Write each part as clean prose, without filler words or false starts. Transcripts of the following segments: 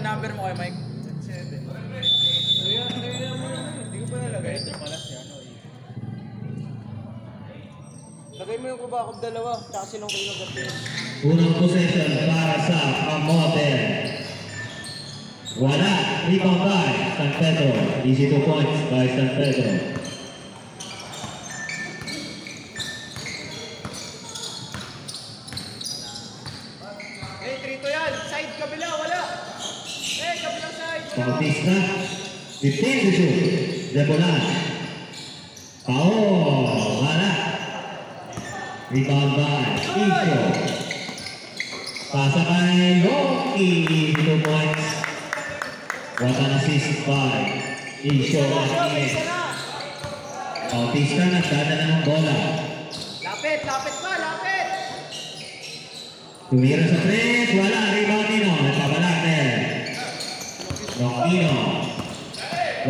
number mo kay Mike? 7. Kaya mo na. Hindi ko pa nalagay. Ito pala si ano eh. Lagay mo yung kubakog dalawa. Taka silang kayo gabi. Unang possession para sa Camote. Wala. Rebound by San Pedro. Easy 2 points by San Pedro. Eh, trito yan. Side kabila. Wala. Eh, kabilang side. Bautista. 15 to shoot. Debolan. Paul. Wala. Rebound by Isyo. Pasa kay Loki. 2 points. What an assist by Isyo Martinez. Bautista nagdadala ng bola. Lapit. Lapit pa. Lapit. Tumira sa tres. Wala. Rebound Nino. Nagpabalate. Longino.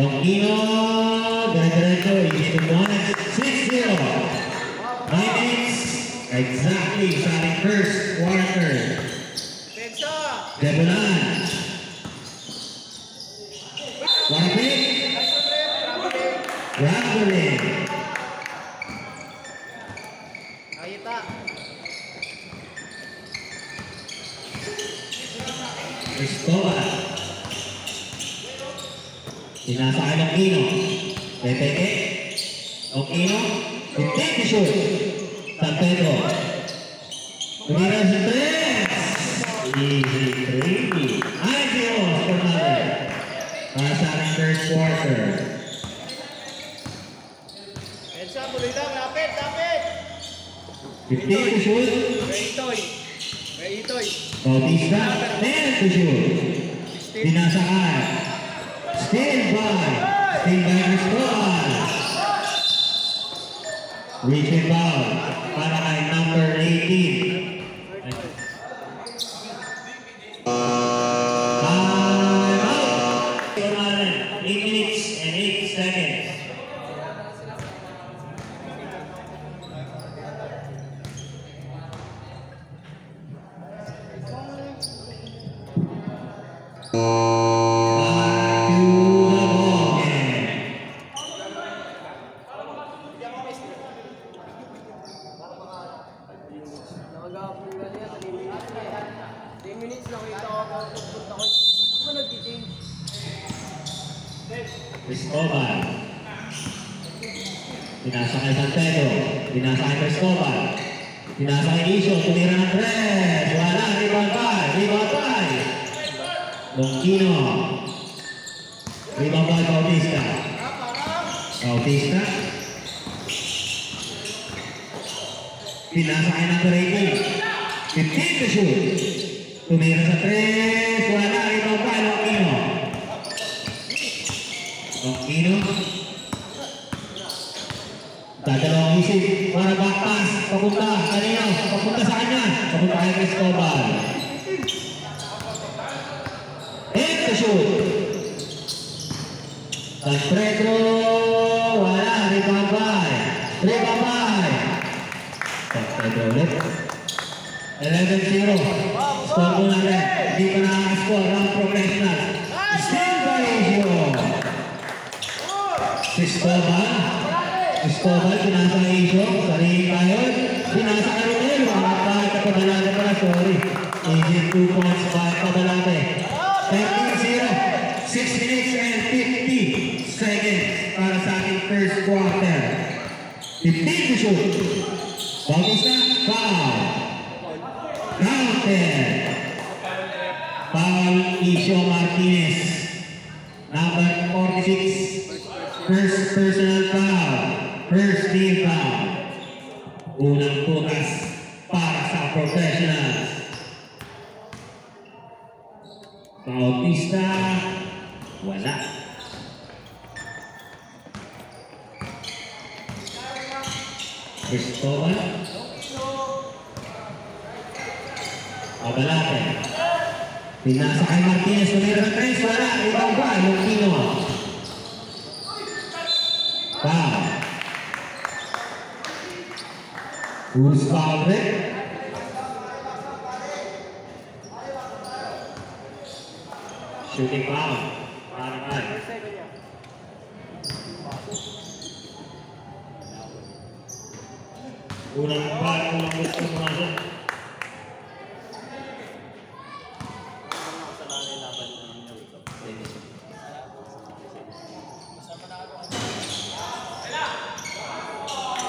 Longino. Dire-diretso. Easy 2 points. 6-0. 9 minutes. Exactly. Starting first quarter. Pensa. Debolan. One pick. Traveling. Ayita. Escobar. Sinasa kay Longino. Pepeke. Longino. 15 to shoot. San Pedro. Tumira sa tres. Easy 3. 9-0 for Mother. Para sa ating first quarter. Pensa, tuloy lang. Lapit. Lapit. 15 to shoot. Itoy. Itoy. Bautista. 10 to shoot. Dinasakay. Still by Cristobal. Reaching foul para kay number 18. Time out. 8 minutes and 8 seconds. Cristobal. Pinasa kay San Pedro. Pinasa kay Cristobal. Pinasa kay Isyo. Tumira ng tres. Wala. Rebound by. Rebound by. Longino. Rebound by Bautista. Bautista. Pinasa kay number 18. 15 to shoot. Tumira sa tres. Wala. Rebound by Longino. Longino. Dadalawang isip para back pass. Papunta. Kanino? Papunta sa kanya. Papunta kay Cristobal. 8 to shoot. San Pedro. Wala. Rebound by. Rebound by. San Pedro ulit. 11-0. Score mo natin. Hindi pa nakaka-score ang professional. Still by Isyo. Cristobal. Cristobal, pinasa kay Isyo. Sarili kayo. Pinasa kay Romel. Bakit ka Padalate pala? Sorry. Easy 2 points by Padalate. 13-0. 6 minutes and 50 seconds para sa ating first quarter. 15 to shoot. Bautista, foul. Counted. Foul Isyo Martinez. Number 46. First personal foul. First team foul. Unang putas para sa professionals. Bautista. Wala. Cristobal. Padalate. Pinasa kay Martinez. Tumira ng tres. Wala. Rebound ba? Longino. Foul. Who's fouled it? Shooting foul. Paraman. Unang foul, unang gusto pumasok.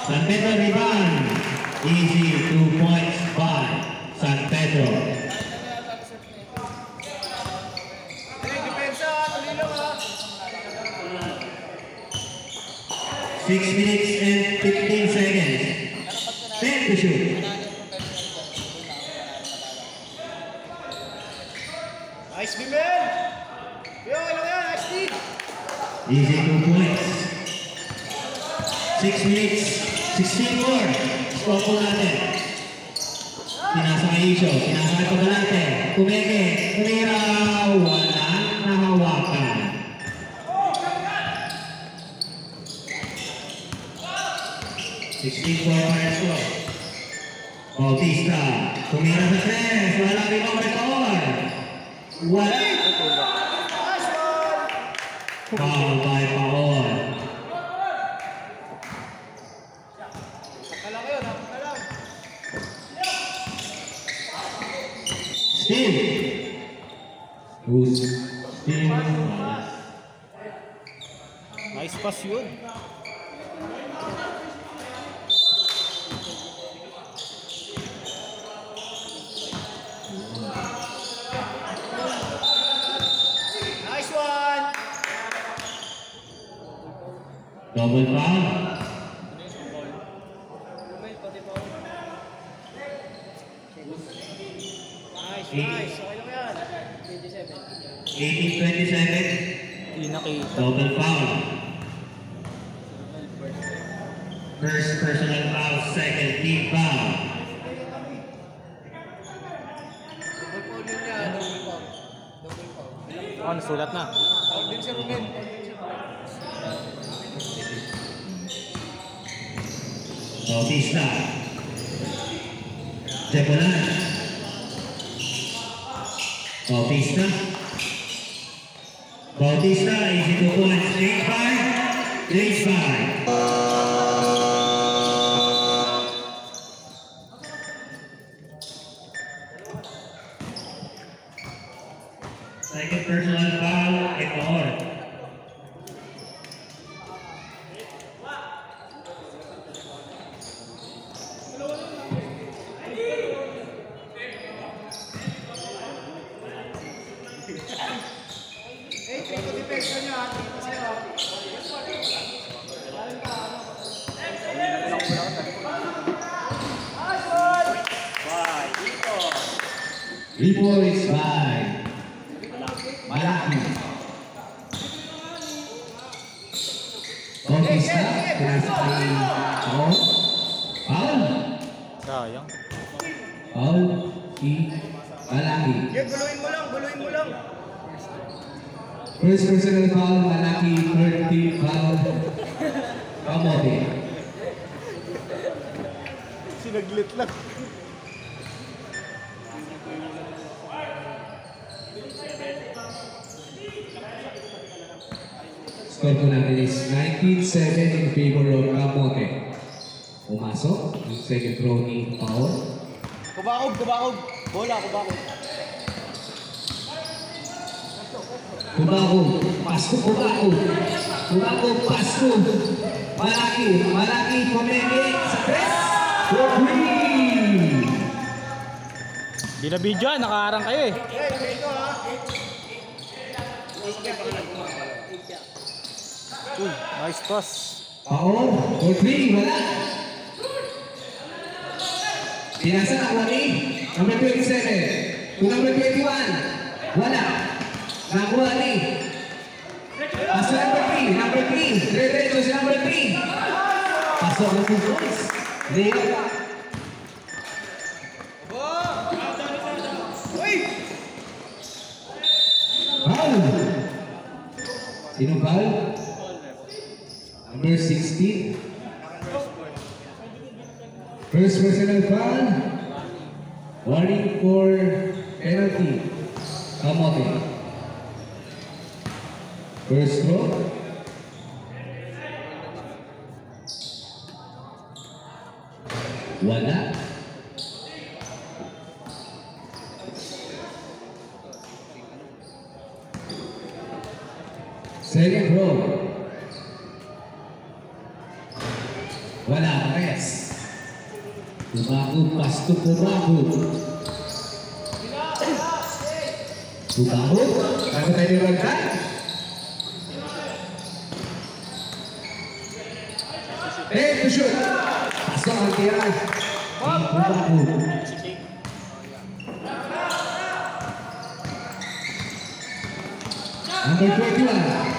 San Pedro rebound. Easy 2 points by San Pedro. Hey, depensa, tuloy lang ha. 6 minutes and 15 seconds. 10 to shoot. Nice, Bimel! Yo, ilang yan, nice D! Easy 2 points. 6 minutes, 16 more. Stop po natin. Pinasa kay Isyo, pinasa kay Pagalate. Tumeke, tumira, walang nahawakan. Bautista, tumira sa 3, walang ibang record. Wala. Foul by Paol. Napaka lang kayo, napaka lang. Still. Who's still? Nice pass yun. Nice one! Double foul. Nice, nice. Okay lang yan. 18-27. Hindi nakita. Double foul. First personal foul, second team foul. Double foul yun yan. Double foul. Double foul. Oh, nasulat na. Foul din si Ruben. Bautista. Jepolan. Bautista. Bautista, easy 2 points. 8-5. 8-5. Second personal foul, Ecuador. Eh, trito depensa niya. Trito sa'yo. Reports by Malaki. Bautista, pinasa kay Paol. Paol. Sayang. Paol, si Malaki. Yeah, guluhin mo lang, guluhin mo lang. First personal foul, Malaki. Third team foul, Kamote. Sinaglit lang. Score po natin is 19-7 in favor of Kamote. Pumasok, yung second throw ni Paol. Kubakog, kubakog. Bola, kubakog. Kubakog, Pasko, Kubakog. Kubakog, Pasko. Malaki, Malaki, Pumenge, sa press. Three! Binabidyoan, nakaharang kayo eh. Hey, dito ha. Uy, nice toss. Paol, for 3, wala. Pinasa na Wani, number 27. To number 21, wala. Nakuha ni. Paso number 3, number 3. Diretso si number 3. Pasok ng 2 points. Leo. Uy! Foul. Sino foul? Number 16. First personal foul. Warning for penalty. Kamote. First throw. Wala. Second throw. Wala, parehas. Tumago, pasto, tumago. Tumago, bago tayo niragkan. To shoot. Pasto ang tiyan. Tumago. Number 21.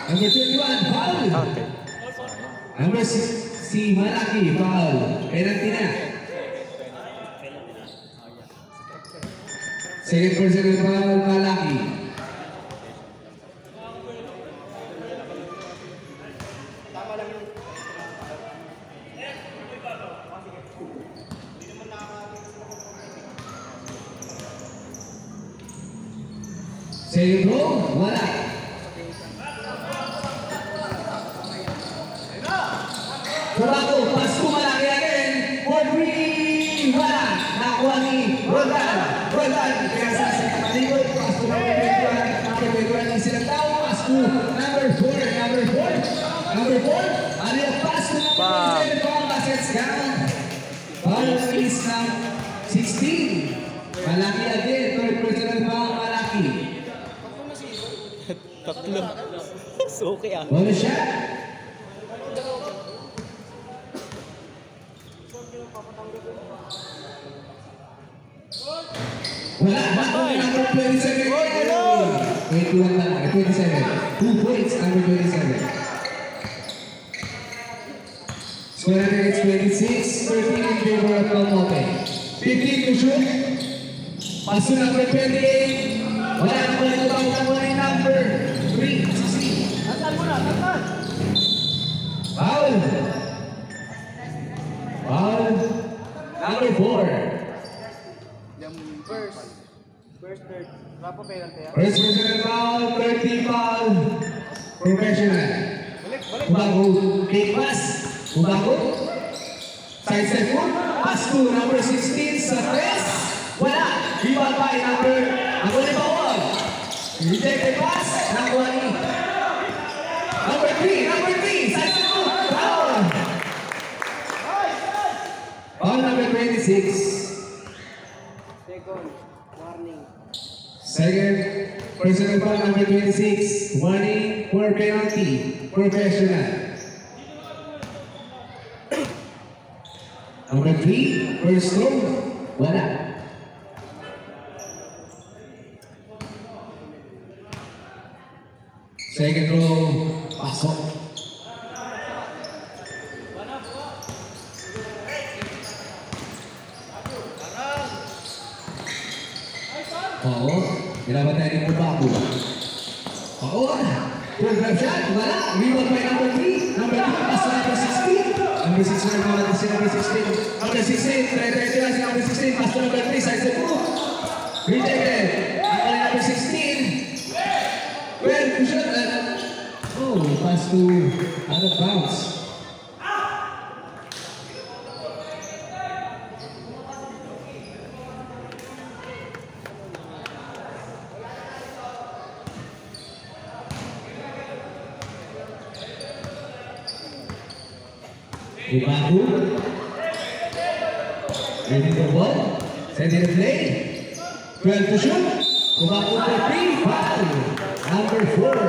Number 21, foul. Okay. Number 6. Si Malaki, foul. Penalty na. Second personal foul, Malaki. Second row, wala. Tumago, pasko Malaki again. For three, wala. Nakuha ni Roldan. Roldan, kaya sa kapatid, pasko number 21 ang silang tao. Pasko number 4, number 4. Number 4, ano yung pasko number 7 po ang baskets down. Foul is now 16. Malaki again, third personal foul, Malaki. Tatlo. Suki ah. Bonus shot. Wala, number 27. 21 lang, 27. 2 points, number 27. Score natin is 26, 13 in favor of Calmote. 15 to shoot. Paso number 28. Wala, number 3. Tatan mo na, tatan! Foul. Foul. Number 4. First, third. Rapo penalty ah. First personal foul, 30 foul. Professional. Balik. Ubago, big pass. Ubago. Side step foot. Pass to number 16 sa press. Wala. Rebound by number 1. Rejected pass. Number 1. Number 3. Side step foot. Foul. Foul number 26. Second, warning. Second, personal foul number 26, warning for penalty, professional. Number 3, first throw, wala. Second throw, pasok. Oo, pinapatay ni Mubago. Oo, program shot, wala. Rebound by number 3. Number 2, pass to number 16. Number 16 na naman si number 16. Number 16, try si number 16. Pass to number 3, side step 2. Rejected. Number 16. Well, push shot. Oh, pass to out of bounds. Ubago. Ready for ball. Set in the play. 12 to shoot. Ubago for 3. Foul. Number 4.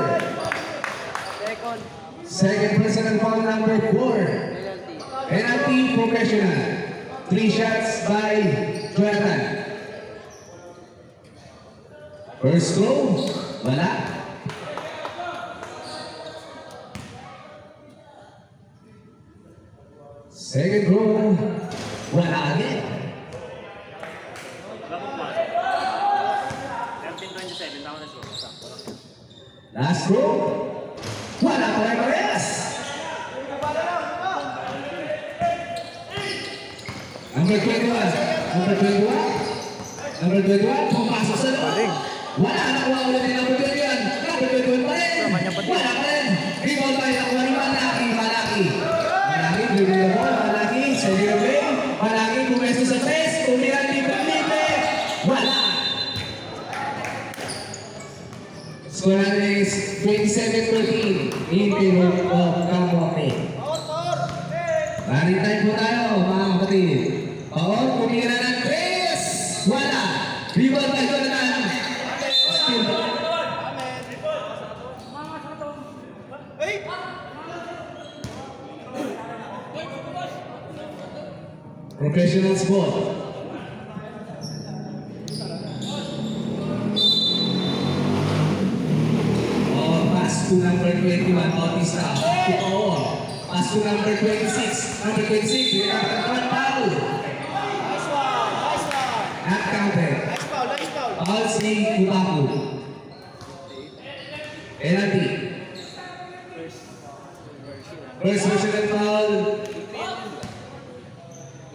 Second, Second personal foul number 4. penalty. Penalty professional. 3 shots by Jonathan. First throw. Wala. Second throw. Wala again. 13-27, tama na siya. Last throw. Wala pa rin parehas. Number 21. Number 21. Number 21. Pumasok sa loob. Wala, nakuha ulit ni number 21. Number 21 pa rin. Wala pa rin. Rebound tayo, nakuha ni Malaki. Malaki, dribble the ball. Malaki, sa libre. Malaki, pumesto sa press. Tumira, libre. Wala. Score natin is 27-13 in favor of Kamwake. Running time po tayo, mga kapatid. Power, tumira ng press. Wala. Rebound tayo na lang. Professional sport. Pass to number 21, Bautista. To Paul. Pass to number 26. Number 26, we have a foul. Nice one. Not counted. Nice foul. Foul si Kutaku. Penalty. First personal foul.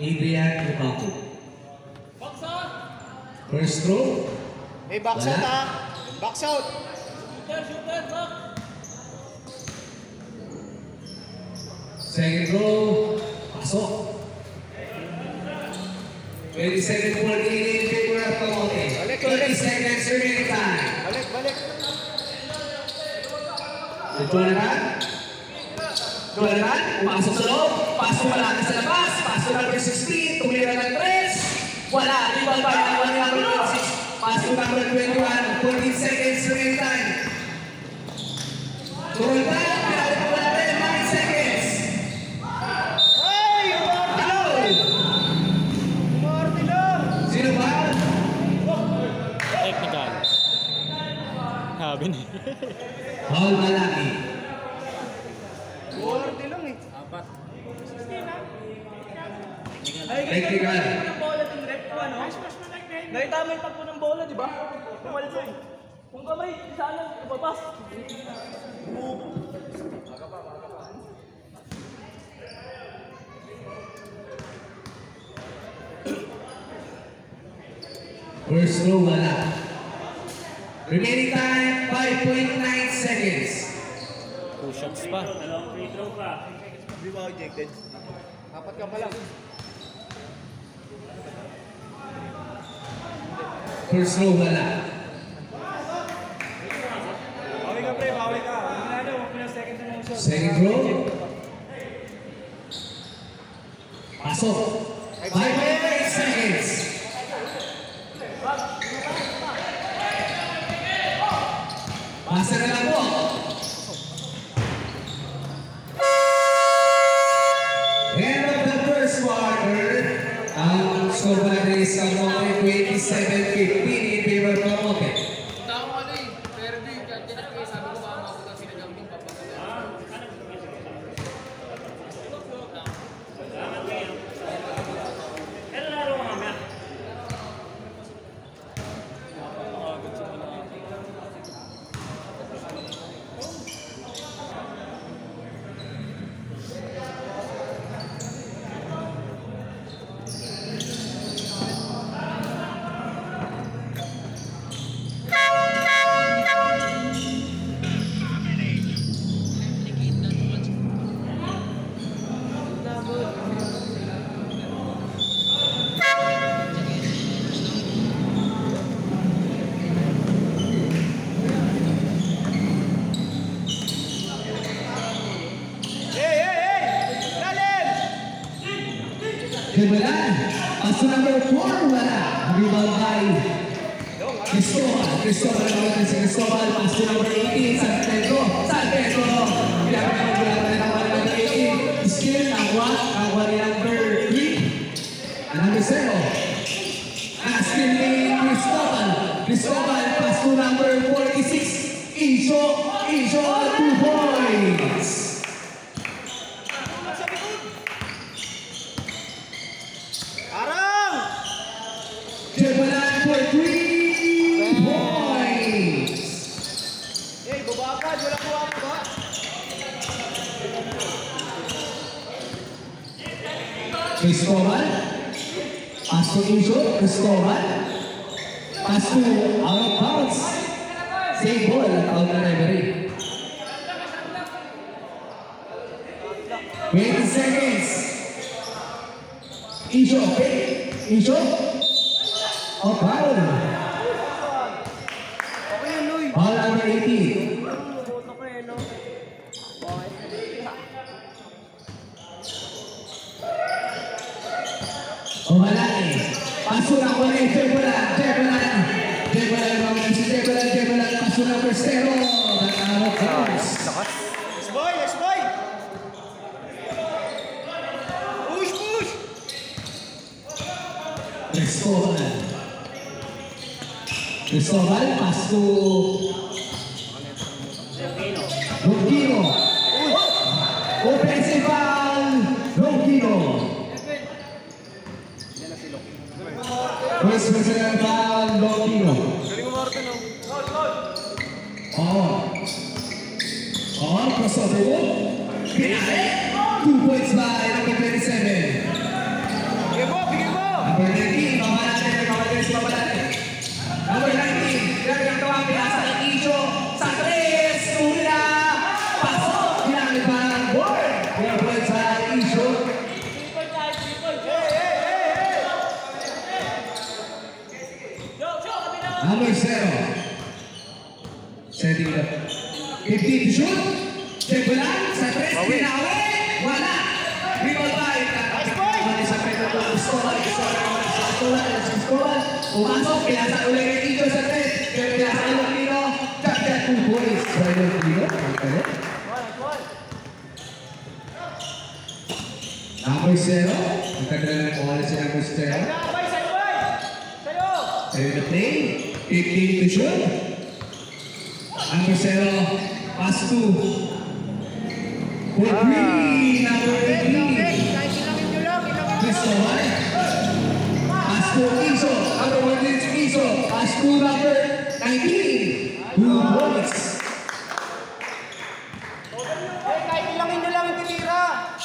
Adrian Kutaku. First throw. Hey, box out ha. Box out. Second throw. Pasok. 27-14 in favor of Kamote. 30 seconds remaining time. Balik. Ito naman, pumasok sa loob, pasok wala na sa labas, pasok number 16, tumira ng 3, wala, rebound pa yung number 26, pasok number 21, 14 seconds remaining time. Turun pa, pinakita pa natin, 9 seconds. Hey, Martino! Sino ba? Technical. Sabi na. Paul Malaki. Martino lang eh. Technical. Nakita mo yung takbo ng bola, di ba? Pumalso eh. Kung kamay, sana, ipapas. First throw, wala. Remaining time, 5.9 seconds. 2 shots pa. Hindi ba ejected? Apat ka pa lang. First throw, wala. Bawi ka pre, bawi ka. Huwag mo na second to motion. Second throw. Pasok. 5.8 seconds. Pasa na lang po. End of the first quarter. Ang score pa natin is Kamote 27-15 in favor of Kamote. Kebelan, pasu number 4 wala. Rebound by Cristobal naman si Cristobal. Pasu number 18, San Pedro. Pinapit ang gulatan ng number 18. Skill, nakuha ni number 3. Number 0. Skill ni Cristobal, pasu number 46. Iso, 2 points. Kebelan for 3 points. Hey, baba ka. Wala kuha mo ba? Cristobal. Paso Iso, Cristobal. Pass to out of bounds. Save ball at out na referee. 20 seconds. Isho, okay? Isho? Oh, foul. Foul number 18. Oh, malaki. Paso na ko rin. Jebolan. Paso na Perstero. Out of bounds. Yes, boy! Yes, boy! Push, push! Cristobal, pass to Longino. Offensive foul, Longino. First personal foul, Longino. Crossover. Pinare. 2 points by number 27. Bigyan mo! Bigyan mo! Number 19, pamalate. Number 19, grabe ang tawag, pinasa ng Isho sa 3, Sumila, pasok, ginamit pa ng board. 3 points sa Isho. Number 0, setting it up. 15 to shoot, Jebolan sa 3, Pinawe, wala. Rebound by, sa Pedro to Escobar, pumasok, pinasa ulit ng Isho sa 3, pinasa ng Longino, captain 2 points. By Longino, number 0, ang kagala ng oras si number 0. Sabay, sabay! Sa'yo! Sa'yo na play, 15 to shoot. Number 0, pass to Woodgreen, number 18. Cristobal, pass to Isho, number 1 is Isho, pass to number 19. 2 points. Kahit ilangin nyo lang yung titira!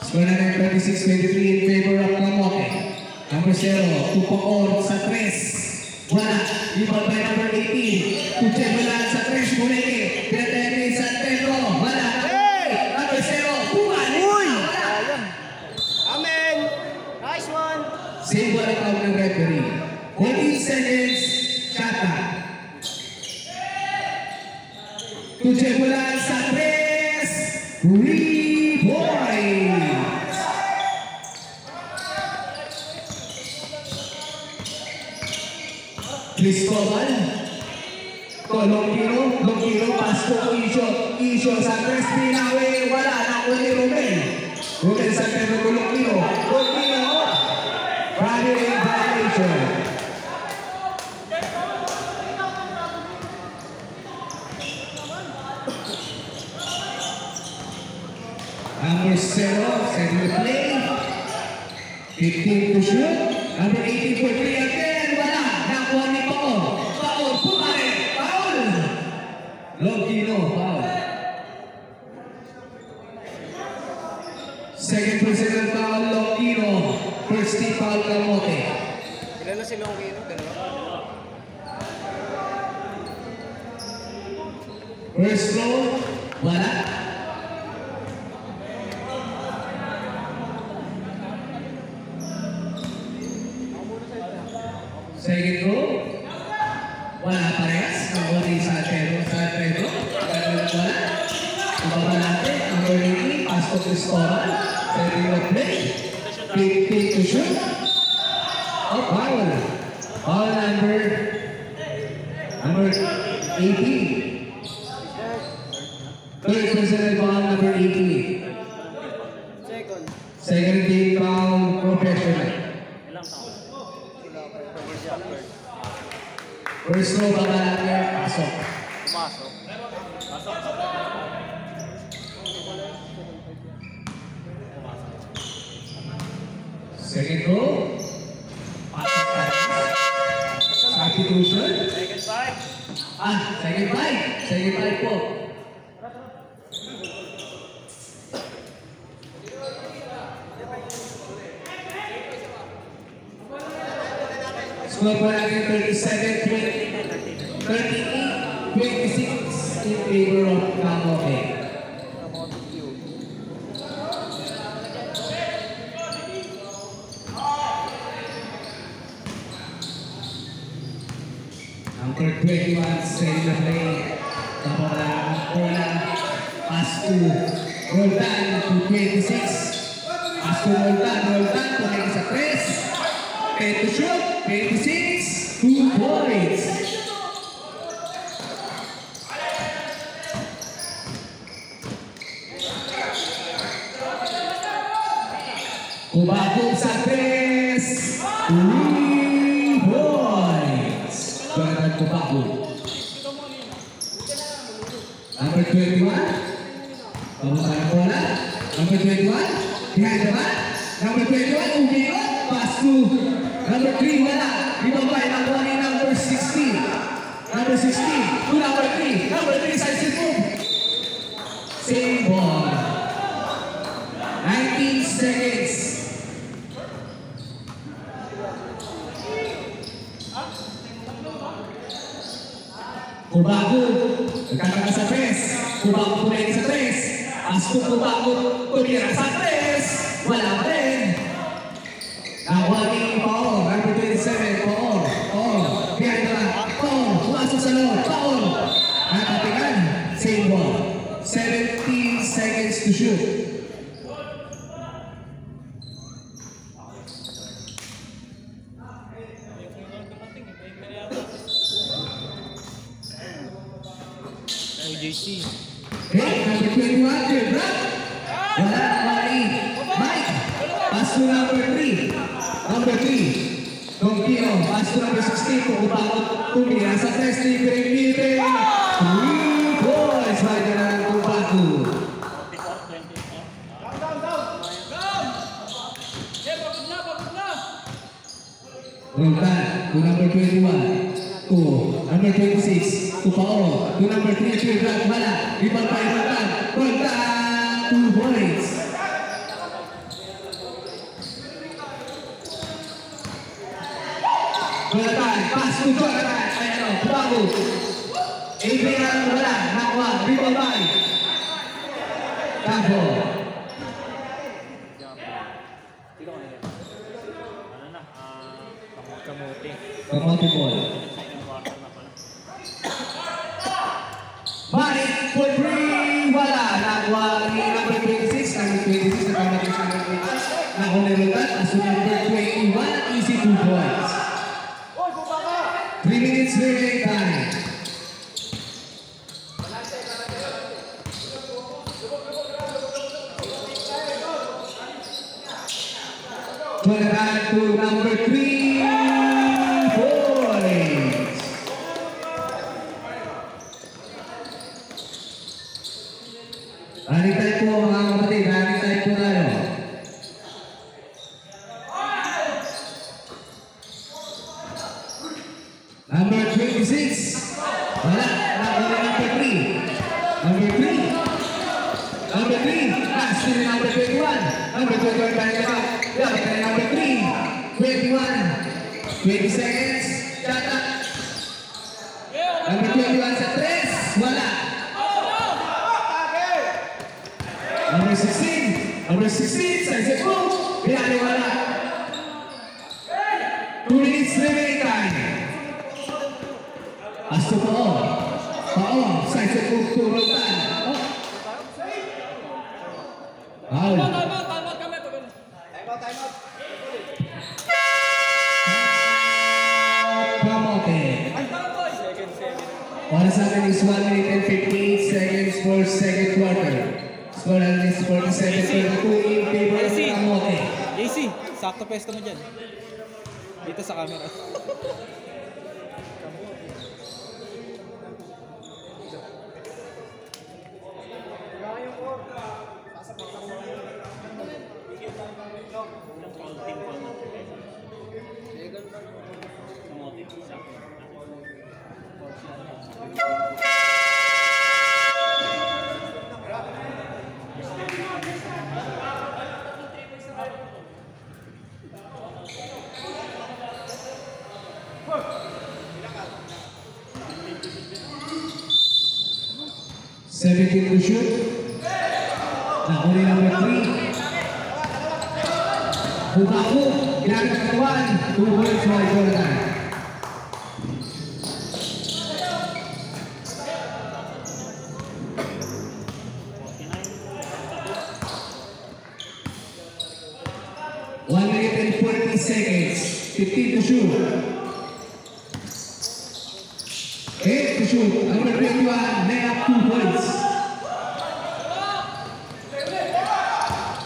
Score na ng 26-23 in favor of Camote. Number 0, Tupoon sa 3. Wala. Rebound by number 18. Tuchebulan sa 3. Muleke. Pinatayari sa Pedro. Wala. Number 0, Puman. Wala. Amen! Nice one! Save ball account ng referee. 14 seconds. Shata. Tuchebulan sa 3. 3 points. Cristobal, Longino, pass to Isho sa 3, Pinawe, wala na uli Romel sa Pedro to Longino, primary violation. Number 0, setting the play, 15 to shoot, number 18 for 3 again, wala. Nakuha ni Paul, Pumare, foul! Longino, foul. Second personal foul, Longino. First team foul, Camote. Ilan na si Longino? Dalawa? First throw, wala. Second throw, wala parehas. Nangori sa Pedro. Wala. Ibaba natin. Number 18, pass to Cristobal. Setting the play. 15 to shoot. Oh, foul. Foul number 18. Third personal foul number 18. Second team foul professional. First row, baba natin, pasok. Second row, pasok tayo. Substitution. Second five po. Score po natin 38-26 in favor of Camote. Number 21, setting the play. Bola, pass to Roldan to 26. Pass to Roldan, tumingin sa press. Pay to shoot, 26, 2 points. Kubakog sa press, 3 points. Bernard Kubakog. Number 21, pamunta ng bola. Number 21, behind the back. Number 21, umigot. Pass to number 3, wala. Ibabay ng bola ni number 16. Number 16 to number 3. Number 3, size it move. Same ball. 19 seconds. Kubakog, nagkakaroon sa press. Kubakog pumain sa press. Pasto Kubakog, tumira sa press. Wala pa rin. Nakuha ni Paul, number 27, Paul. Behind the back, Paul. Pumasok sa loob, Paul. Nakatingan, same ball. 17 seconds to shoot. JC. Okay, number 21, good drop. Wala, Mari. Mike, pass to number 3. Number 3, Donkino, pass to number 16. Kubakog, tumira sa test, libre-libre. 3 points, right na ng Kubakog. Roldan, to number 21. To number 26, to Paul. To number 3, good drop. Wala, rebound by Roldan. Roldan, 2 points. Roldan, pass to Jonathan. Ayan o, Kubakog. Adrian, wala, nakuha, rebound by Campo. Kamote. Kamote ball. Balik for 3, wala. Nakuha ni number 26, number 26 na Kamote sa number 26. Nakuha ni Roldan, as to number 21, easy 2 points. 3 minutes remaining time. Roldan to number 3, points. Running time po mga kapatid, running time po tayo. Number 26, wala, number 3. Number 3, pass to number 21. Number 21 back the back. Dapat na number 3, 21. 20 seconds, shot up. Number 21 sa 3, wala. Number 16, sa isip mo, pinali wala. 2 minutes remaining time. Asto Paul, sa isip mo, Roldan. Foul. Kamote. Oras natin is 1 minute and 58 seconds for second quarter. Score natin is 47-32 in favor of Kamote. JC, sakto pesto mo dyan. Dito sa camera. 17 to shoot. Nakuli number 3. Bukaku, ginamit ang katawan. 2 points by Jonathan. One minute and 40 seconds. 15 to shoot. 8 to shoot. Number 21, lay up 2 points.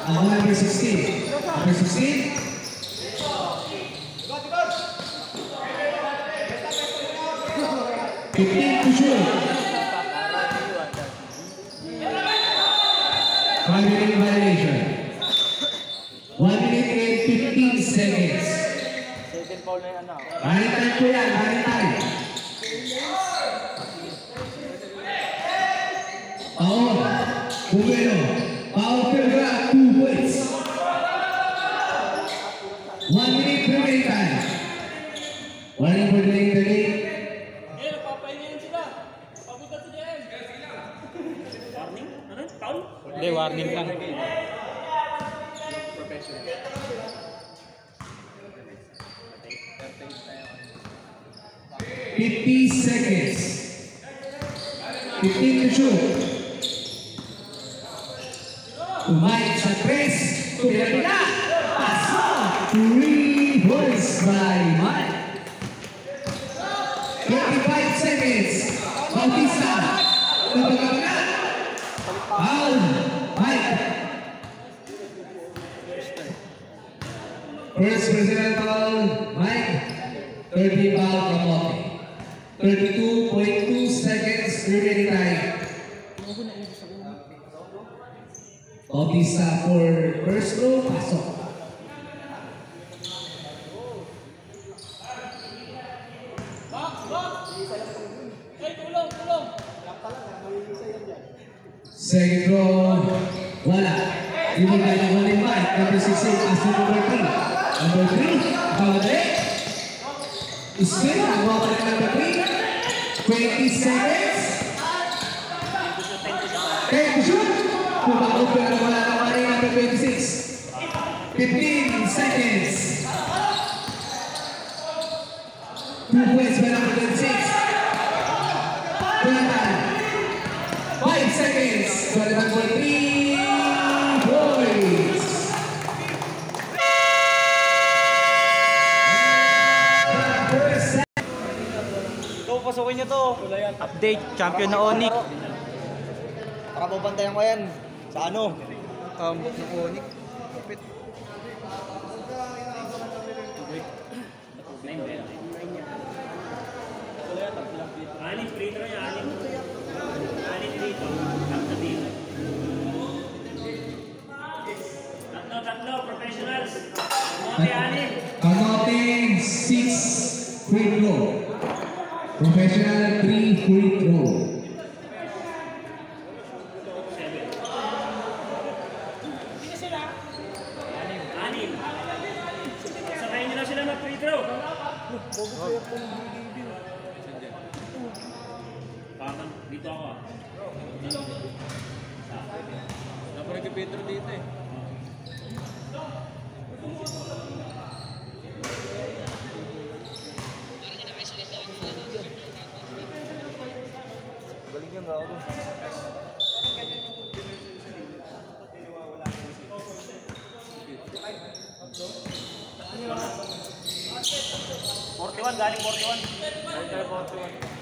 Number 16. Number 16. 15 to shoot. 5 minute violation. 1 minute and 15 seconds. Second foul na yan na. Running time po yan, running time. Paul, Bumelo, Paul Perga, 2 points. 1 minute remaining time. Warning for delaying the game. Napapahingayin sila. Papunta si JM. Warning? Ano? Foul? Hindi, warning lang. 50 seconds. 15 to shoot. Mike sa press. Pinabila. Pasok. 3 points by Mike. 25 seconds. Bautista. Napagkabaga. Foul. Mike. First personal foul. Mike. 30 foul Kamote. 32.2 seconds remaining time. Bautista for first row, pasok. Second row, wala. Ibigay ng huling bite. Number 16, Aston number 3. Number 3, Kawadre. Spin, nagawa pa rin number 3. 20 seconds. 10 to shoot. Pumakot pero wala na wala number 26. 15 seconds. 2 points by number 26. 5 seconds. 21 for 3 points. Ito, pasukin niyo to. Update, champion na Onyx. Para mabantayan ko yan. Sa ano? Ng Onyx. Kapit. Anim free throw niya, anim. Anim dito. Tatlo dito. Tatlo, professionals. Kamote, anim. Kamote 6 free throw. Professional 3 free throw. Anim. Sakayin niyo na sila mag-free throw. Parang dito ako. Dapat nag-Pedro dito eh. Galing yan ako. 41, galing 41. Galing 41.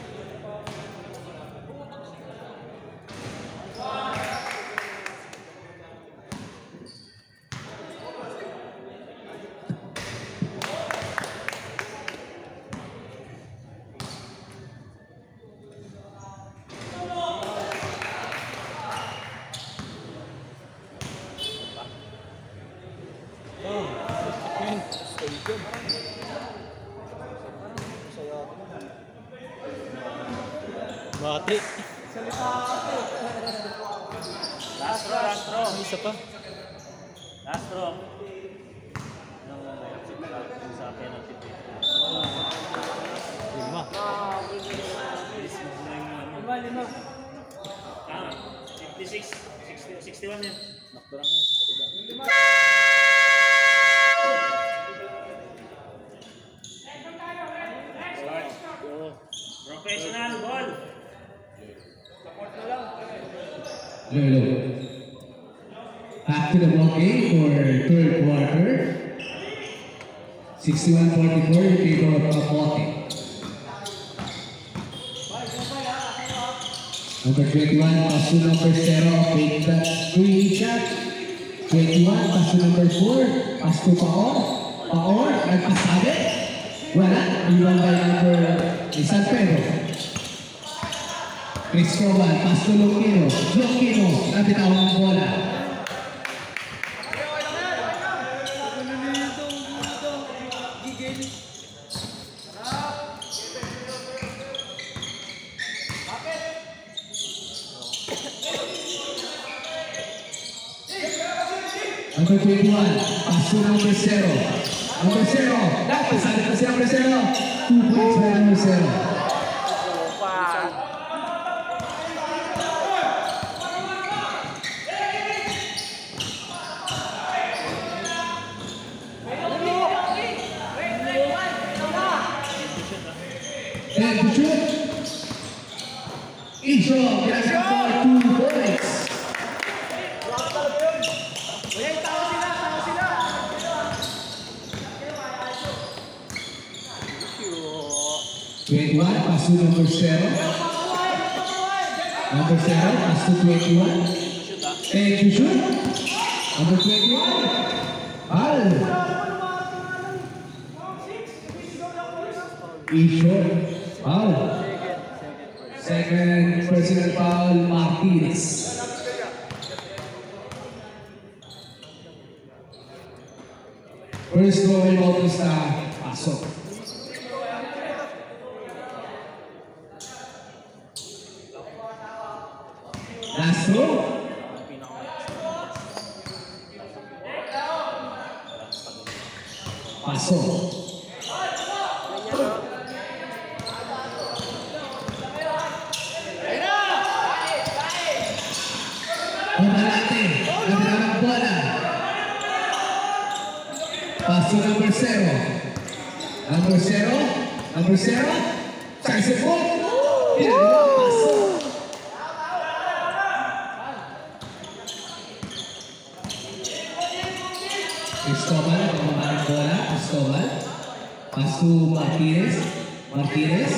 Bati. Last row, last row. Isa pa. Last row. Sa penalty. 5. Tama. Professional ball. Lolo. Back to the ball game for third quarter. 61-44 in favor of Capote. Number 21, pass to number 0, fake that screen shot. 21, pass to number 4, pass to Paor. Paor, nagpasabi. Wala, iwan by number San Pedro. Cristobal, pass to Lokino. Lokino, nabitawan ang bola. Number 21, pass to number 0. Number 0, nagpasabi pa si number 0. 2 points by number 0. Then to shoot. Intro, kailangan for 2 points. 21, pass to number 0. Number 0, pass to 21. And to shoot. Number 21. Foul. E-short. Foul. Second personal foul, Martinez. First throw in Bautista, pasok. Last throw. Pasok. Pamalate. Nabilang bola. Pass to number 0. Number 0. Number 0. Chance it for. Pinagawa, pasok. Cristobal, pamamarang bola. Cristobal. Pass to Martinez. Martinez.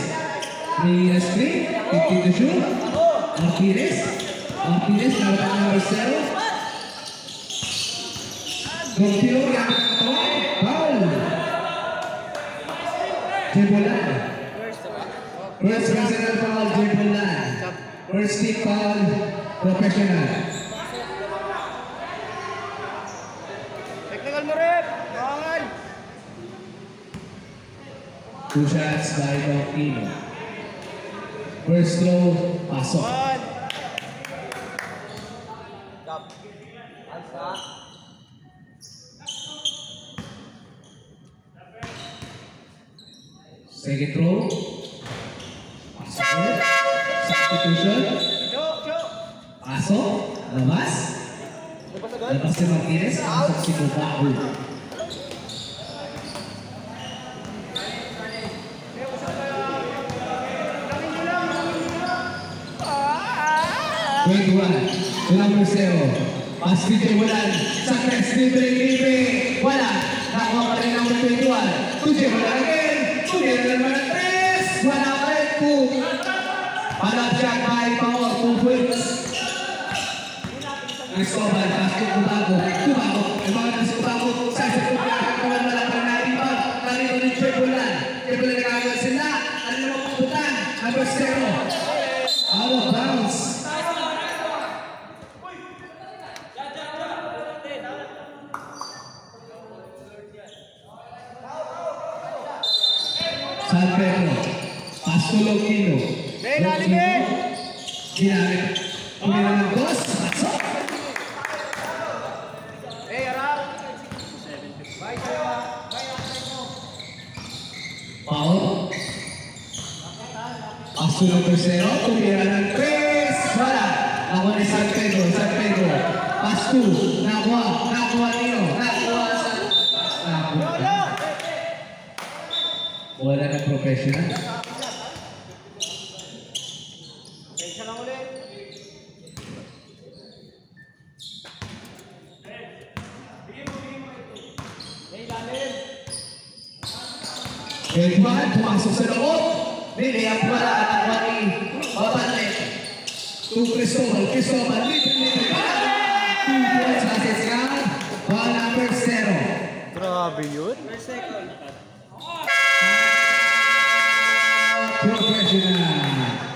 May screen. 50 to shoot. Martinez. Martinez, number 0. Gokilo, gamit ang katawan. Foul. Jebolan. First personal foul, Jebolan. First team foul, professional. Technical mo rin. Maangal. 2 shots by Gokilo. First throw, pasok. Second throw. Pasok ulit. Substitution. Pasok. Labas. Labas si Martinez. Pasok si Bubahu. To number 0. Pass to Jebolan. Sa press, libre. Wala. Nakuha pa rin number 21. To Jebolan again. Tumira naman ang 3. Wala pa rin. 2. Palab siya kay Paor. 2 points. Cristobal. Pass to Tubago. Tubago. Yung mga nasa Tubago. Sa isa po kaya. Kung wala pa rin natin pa. Kanino ni Jebolan. Jebolan nagagawa sila. Ano naman puputan? Number 0. Out of bounds. San Pedro, pass to Lokino. Ginamit. Tumira ng boss. Pasok. Paul. Pass to number 0. Tumira ng 3. Wala. Nakuha ni San Pedro. Pass 2. Nakuha Nino. Nakuha sa... Wala na professional. Pensa lang ulit. Edwan, pumasok sa loob. Niliyap wala at nakuha ni Babante. To Cristobal, little. 2 points assets yan. Ball number 0. Grabe yun. Professional.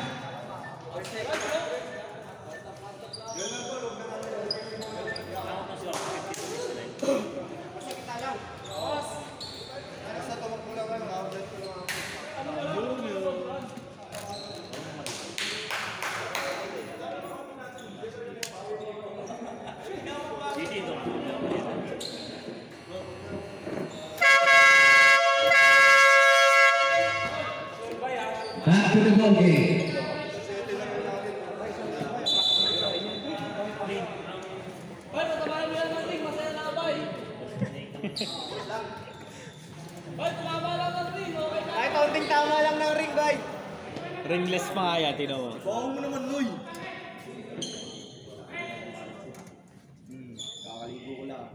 Back to the ball game. Ay, kaunting tama lang ng ring, bay. Ringless pa nga yan, tino mo. Bawang mo naman, Noy. Kakaligo ko lang.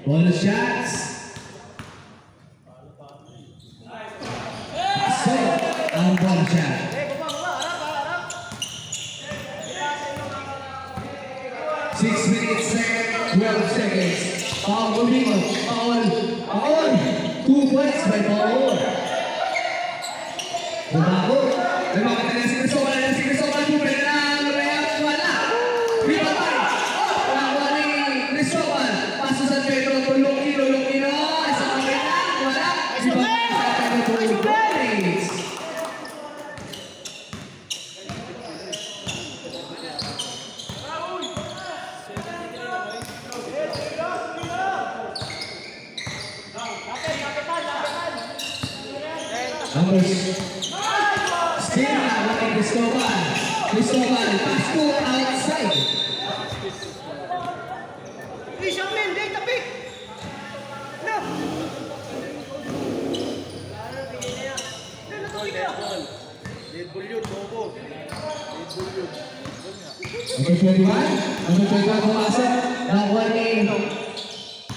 Ball shots. So, ang ball shot. Harap. 6 minutes, 12 seconds. Foul Domingo. Foul. 2 points by Paul. Bumago. Lumakad na si Cristobal. Pumili na ang layup. Wala. Pinatay. Nakuha ni Cristobal. Paso sa Pedro. Lokino. Sa kanila. Wala. Pinatay sa Pedro. 2 points. Numbers. Still now with Cristobal. Pass to outside. Isang men, data pick. No. Number 21 pumasok. Nakuha ni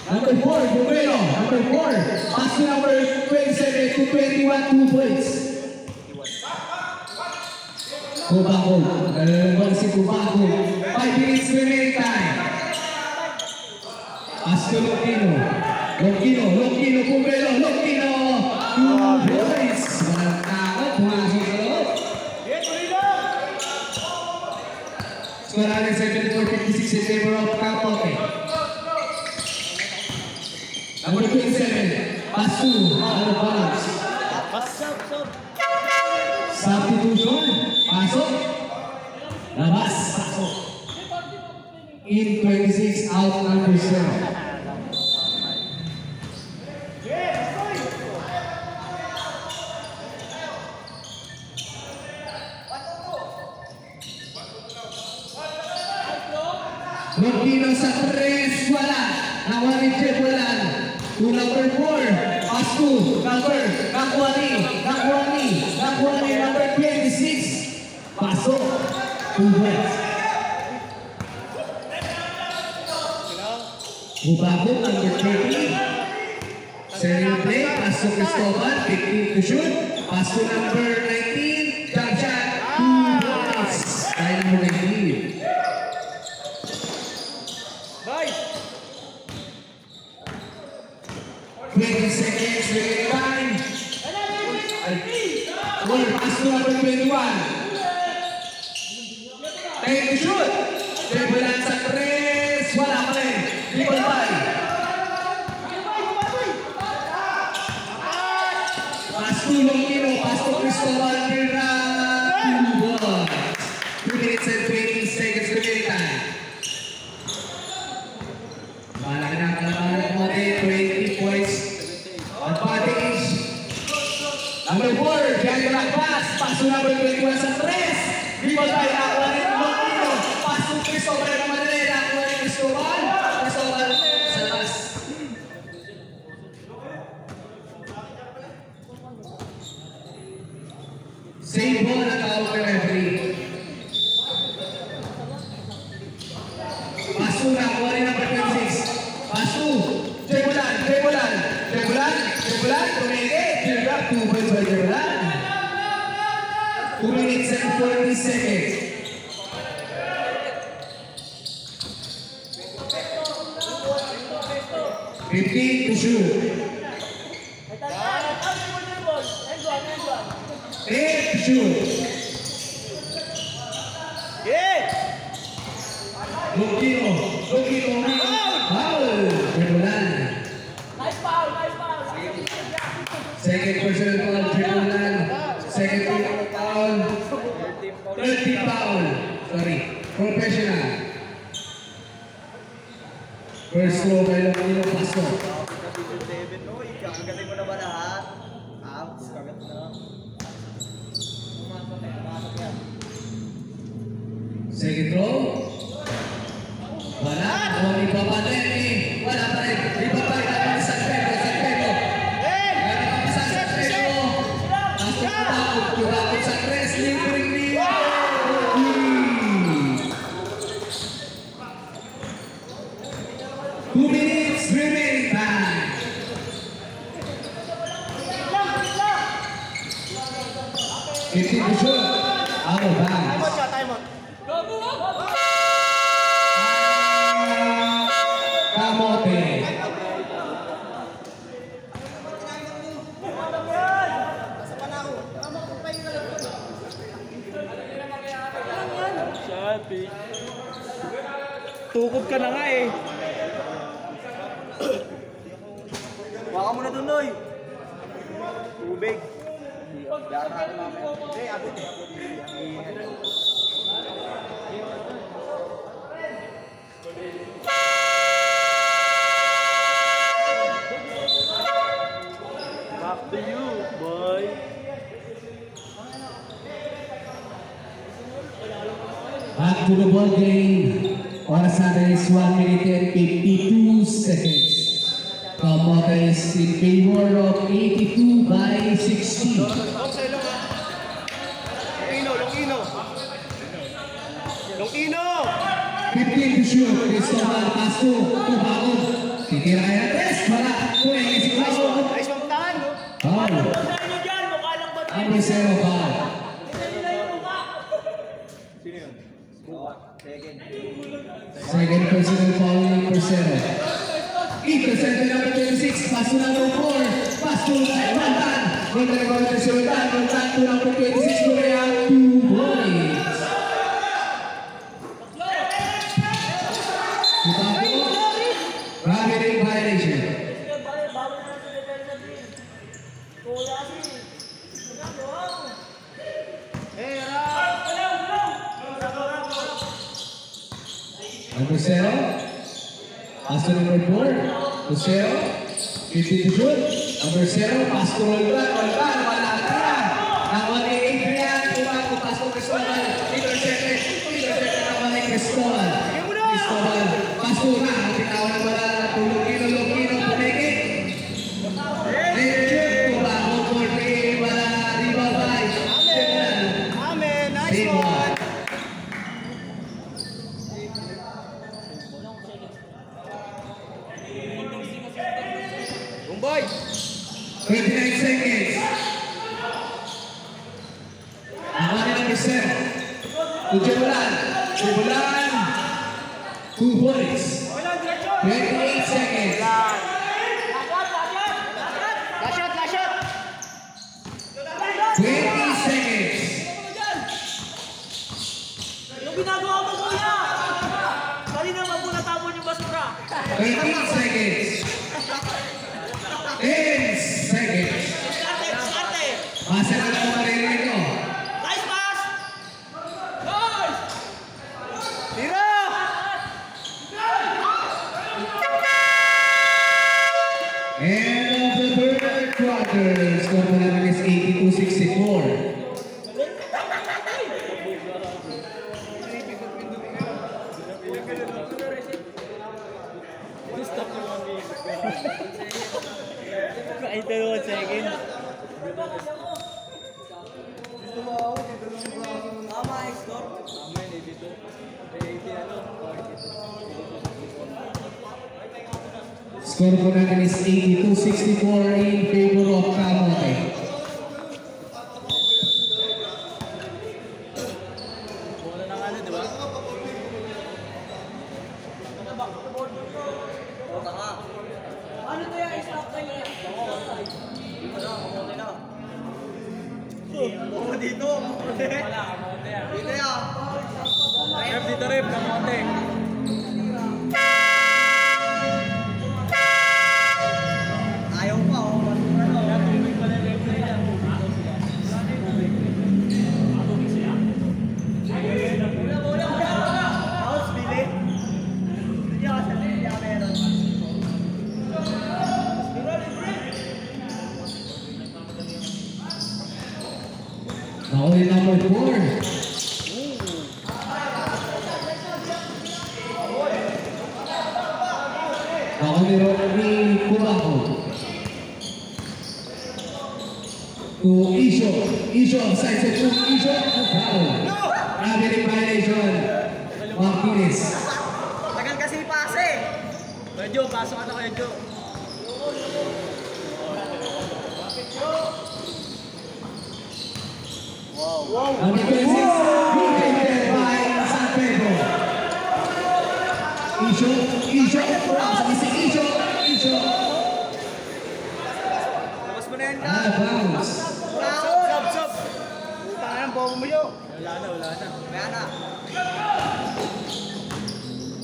number 4, Bumelo. Number 4. Pass to number 27 to 21, 2 points. Kubago. Nalalaban si Kubago. 5 minutes remaining time. Pass to Lokino. Bumelo. 2 points. Walang takot. Pumasok sa loob. Score 174-56 in favor of Capote. Number 27, pass to out of bounds. Substitution, pasok. Labas, pasok. In 26, out number 7. Lokino sa 3, wala. Nakuha ni Jeff Walan. To number 4, pass to nakuha ni number 26. Pasok. 2 points. Bubago, number 30. Serial play, pass to Cristobal, 15 to shoot. Pass to number 19, jump shot. 2 points. Tayo number 19. 20 seconds remaining time. Pass to number 21. 10 to shoot. Debulan sa 3. Wala pa rin. Triple by. Pass to Lokino. Pass to Cristobal. 2 minutes and 20 seconds remaining time. Malaki na ang kalabanan mo rin. 20 points. Advantage. Number 4, Gianni Lakpa. minutes and 40 seconds. 15 to shoot. 8 to shoot. Lukino. Foul. Tribulan. Second personal foul, Tribulan. Second personal foul. 30 foul. Sorry. Professional. First row by Lukino Paso. Kagaling mo na ba lahat? Kagat na. Second row. Wala. Huwag ipapatin eh. Wala pa rin. Ipapatin natin sa Pedro. Wala pa sa Pedro. Pasok na ako. Tumakot sa tres. Limpering niya. 2 minutes remaining time. Fifteen to shoot. Out of bounds. Kamote. Tukod ka na nga eh. Baka mo na dun, Noy. Tubig. Abot eh. Back to you, boy. Back to the ball game. Oras natin is 1 minute and 52 seconds. Kamote is in favor of 82 by 60. Longino! 15 to shoot. Cristobal Pasto. Tubago. Titira kaya tres. Wala. Pwede si Pasto. Ayos mong tahan, no? Foul. Number 0 foul. Second personal foul, number 0. Intercept number 26. Pasto number 4. Pasto sa Roldan. Roldan si Roldan. Roldan to number 26. Korea 2 points. Tubago. Gravity violation. Number 0. Pasto number 4. Lucero. 50 to shoot. Number 0. Pasto Roldan. Roldan. Wala tira. Nakuha ni Adrian. Tumago. Pasto Cristobal. Intercepted. Nakuha ni Cristobal. Cristobal. Pasto na. Pitawan na wala. Lukino. Pumigit. Tumago. 40. Wala. Riba 5. Amen! Nice one! Boy! 29 seconds. Nakuha ni number 7. To Tribulan. 2 points. 28 seconds. Last shot! 20 seconds. Yung ginagawa mo, kuya! Kanina magpunatapon yung basura. 13 seconds. 10 seconds. Skate! Masa na lang maririnig ko. Nice pass! Nice! Tira! End of the third quarter. Score po namin is 82-64. Kahit 2 seconds. Score po natin is 82-64 in favor of Kamote. Ano to yan? Stop na yan. Dito. Wala, kamote yan. Dito yan. Rep dito rep, kamote. Ayaw pa, oh. Yan, tubig pala yung rep na yan. House, bili. Hindi ako sabi, hindi ako meron. Nakuli number 4. Nakuli ni Kubaco. To Isho. Isho, side set to Isho. Foul. Grabe rin violation. Martinez. Tagal kasi pase. Medyo, pasok ka na kayo, Jo. Number 26, defended by San Pedro. Isho, Isho, si Isho, Isho. Tapos mo na yan ka. Bounce. Sub. Puta ka yan, bobo mo yun. Wala na. Kaya na.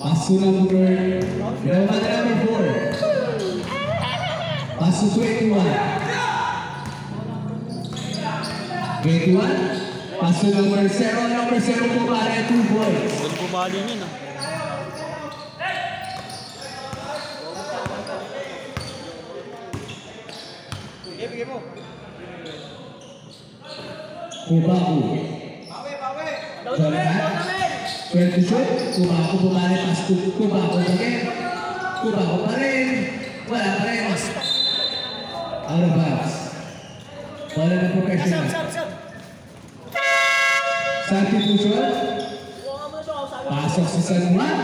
Paso number 4. Paso 21. 21. Paso number 0. Number 0 po pare, 2 points. Huwag bumali niyan, ah. Bigay mo. Kubaku. Bawi. Jonathan. 12 shoot. Kubaku po pare, paso Kubaku again. Kubaku pa rin. Wala pa rin. Out of bounds. Wala na professional. Sub. Substitution. Pasok sa San Juan.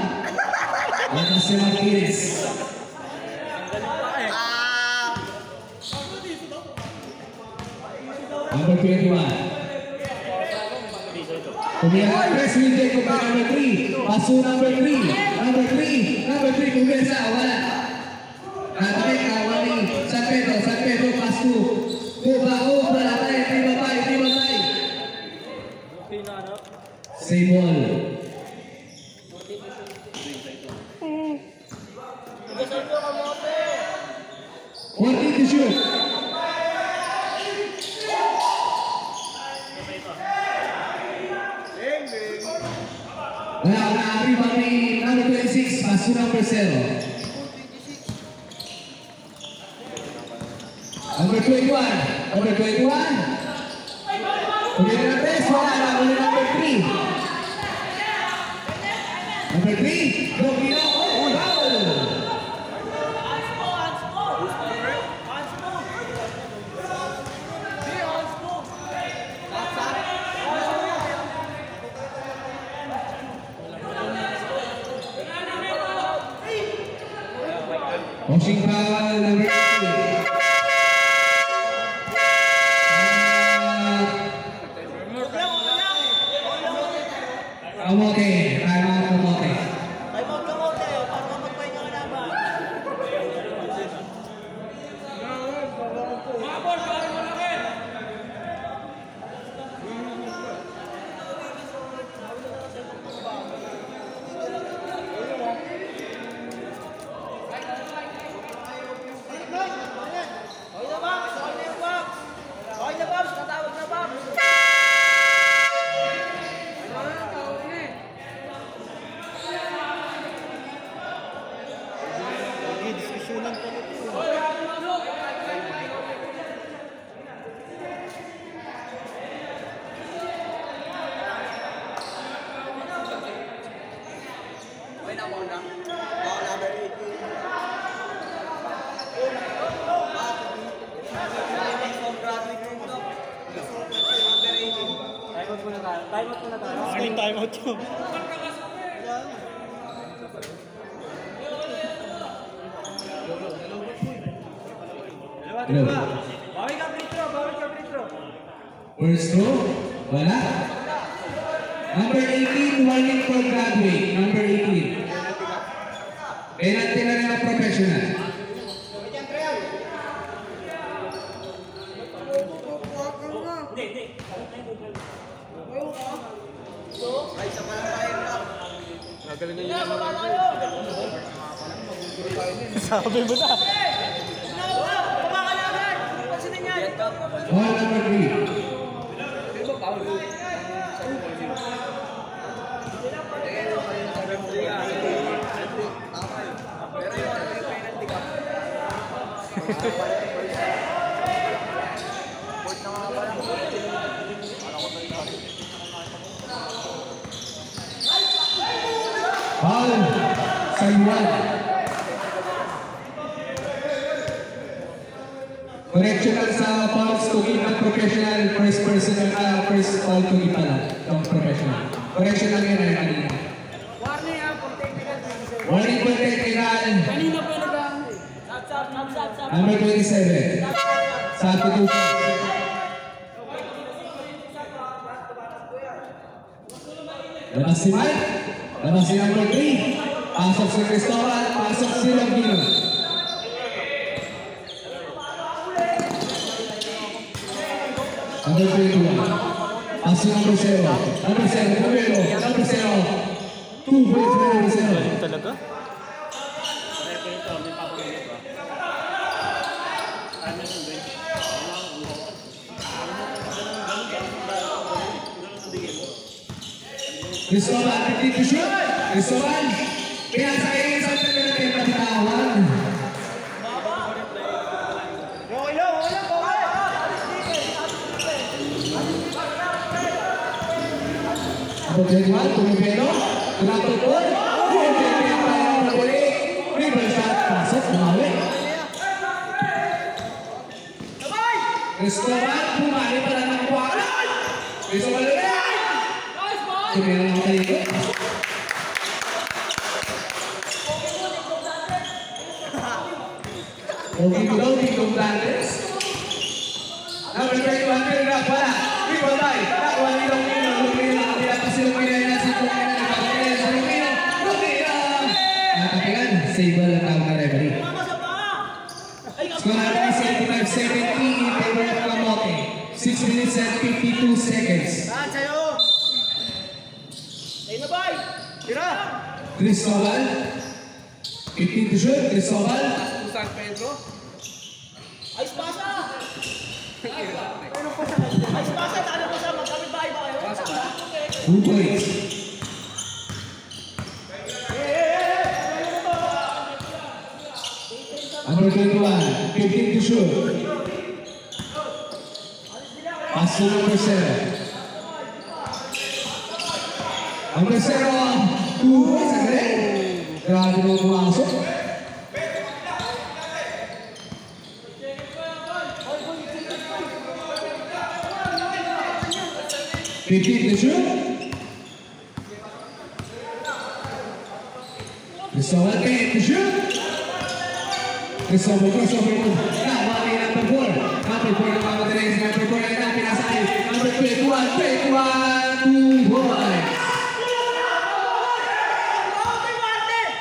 Lakas si Martinez. Number 21. Kumiyasa press window ko pa number 3. Paso number 3. Number 3 kumiyasa. Wala. Natabik na wali. San Pedro. Paso. Kubaku. Wala tayo. Di babay. Same ball. Working to shoot. Wala na rebound ni number 26, paso number 0. Number 21. Ulit na press, wala na. Ulit number 3. Number 3, Domino. Foul. Pushing foul number 18. Kamote, time out Kamote. Para magpahinga ka naman. Aling time out yun. Bawi ka free throw. First throw, wala. Number 18, warning for graduate. Number 18. Penalty na rin ang professional. Sabi mo na. Ball number 3. Foul sa iwan. Correctional sa fouls to give ng professional, first foul to give pala ng professional. Correctional yun ay kanina. Warning for technical. Kanina pa nag- Number 27. Substitution. Labas si Mike. Labas si number 3. Pasok si Cristobal. Pasok si Longino. Number 21. Pasok number 0. Number 0. Number 0. 2 points for number 0. Talaga? Cristobal, 50 to shoot. Cristobal, pinasayin sa tagal ng patitawan. Okay lang, okay. Number 21, Tumibelo. Tumatupon. Dribble shot, pasok, bumawi. Cristobal, bumali pala ng kuwala. Cristobal ulit. Tumira lang tayo. Okay, Dingdong Dantes. Number 21, Pirna, wala. Dribble tayo. Nakuha ni Longino. Longino, nakatira pa si Longino. Nasa Longino, nakatira sa Longino. Longino! Nakatigan, save ang tawag na referee. Score natin 75-70 in favor of Camote. 6 minutes and 52 seconds. Tira! Cristobal. 15 to shoot. Cristobal. San Pedro. Ayos pasa! Ayos pasa! Ano pa sa magkabit bahay ba kayo? 2 points. Number 21. 15 to shoot. Pass to number 7. Number 0. 2 points again. Grabe mo pumasok. Repeat the shoot. Cristobal again to shoot. Cristobal move. Nakawali number 4. Number 4 na mamadaling sa number 4 na pinasay. Number 21. 2 points.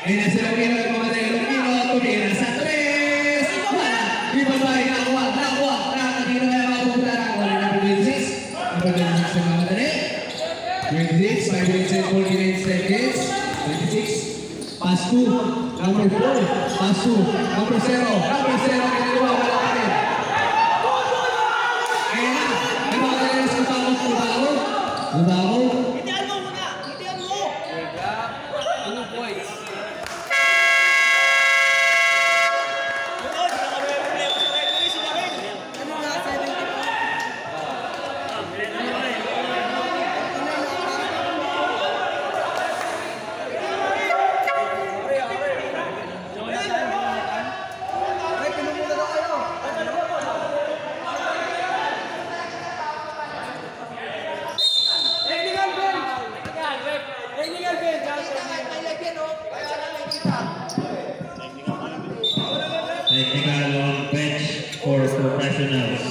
Ayun na si Longino na mamadaling. Longino tumira sa 3. Wala. Ibabay nakuha. Nakatino na yung mga pupunta na. Wala number 26. Number 26 na mamadaling. 26, 5 minutes and 49 seconds. 26. Pass to number 4. Pass to number 0. Number 0. Kinaliwa. Wala ka rin. Ayan na. May mga kailangan sa Lubao. Lubao. Hitian mo muna! Hitian mo! 2 points. Doon! Nakabe-problema sa referee. Sila rin! Ano nga? 70 pa? Technical on bench for professionals.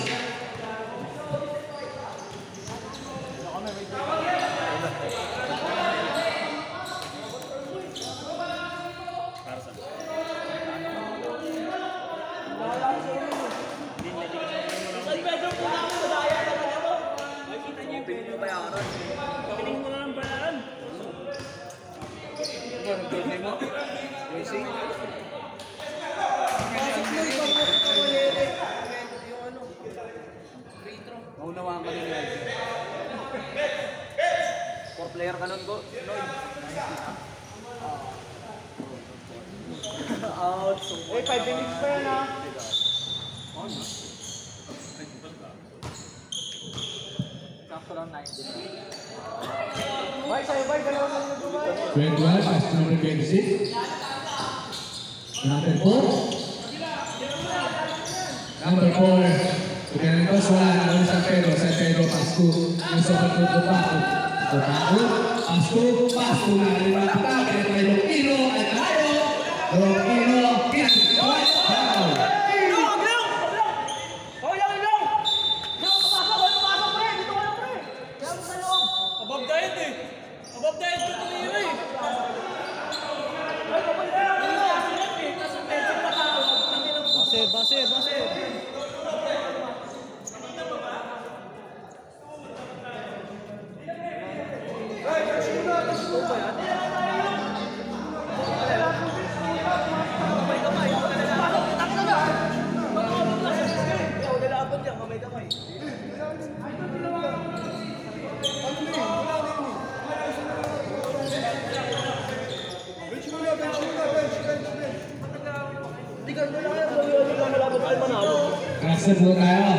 Eh, 5 minutes pa yan ha. Sakto lang 90. Bye, sa'yo, bye. Dalawa na nito, bye. 21, pass to number 26. Number 4. Number 4. Pagkalitos, wala na ulit San Pedro. San Pedro, pass to. Yung sa pagkuto pa ako. Pass to na lima pa. Kaya tayo Lokino at tayo. Lokino, yan. Down. Above diet eh. Above diet ko tumira eh. Base. Kasi po tayo.